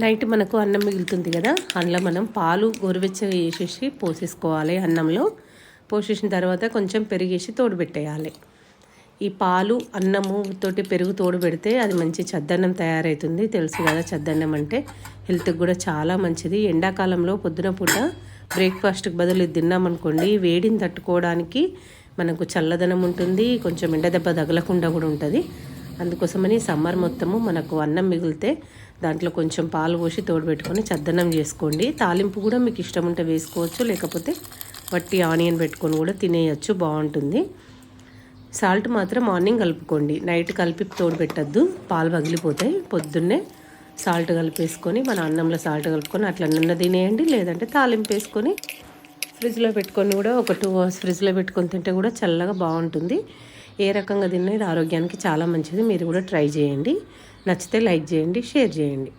Night మనకు అన్నం మిగులుతుంది కదా, అందులో మనం పాలు గోరువెచ్చగా వేసేసి పోసేసుకోవాలి. అన్నంలో పోసేసిన తర్వాత కొంచెం పెరిగేసి తోడు పెట్టేయాలి. ఈ పాలు అన్నము తోటి పెరుగు తోడు పెడితే అది మంచి చద్దన్నం తయారవుతుంది. తెలుసు కదా, చద్దన్నం అంటే హెల్త్కి కూడా చాలా మంచిది. ఎండాకాలంలో పొద్దున పూట బ్రేక్ఫాస్ట్కి బదులు ఇది తిన్నామనుకోండి, వేడిని తట్టుకోవడానికి మనకు చల్లదనం ఉంటుంది, కొంచెం ఎండ దెబ్బ తగలకుండా కూడా ఉంటుంది. అందుకోసమని సమ్మర్ మొత్తము మనకు అన్నం మిగిలితే దాంట్లో కొంచెం పాలు పోసి తోడు పెట్టుకొని చద్దన్నం చేసుకోండి. తాలింపు కూడా మీకు ఇష్టం ఉంటే వేసుకోవచ్చు, లేకపోతే వట్టి ఆనియన్ పెట్టుకొని కూడా తినేయచ్చు, బాగుంటుంది. సాల్ట్ మాత్రం మార్నింగ్ కలుపుకోండి, నైట్ కలిపి తోడు పెట్టద్దు, పాలు పగిలిపోతాయి. పొద్దున్నే సాల్ట్ కలిపేసుకొని మన అన్నంలో సాల్ట్ కలుపుకొని అట్లా నిన్న తినేయండి. లేదంటే తాలింపు వేసుకొని ఫ్రిడ్జ్లో పెట్టుకొని కూడా ఒక 2 hours ఫ్రిడ్జ్లో పెట్టుకొని తింటే కూడా చల్లగా బాగుంటుంది. ఏ రకంగా తిన్నా ఇది ఆరోగ్యానికి చాలా మంచిది. మీరు కూడా ట్రై చేయండి. నచ్చితే లైక్ చేయండి, షేర్ చేయండి.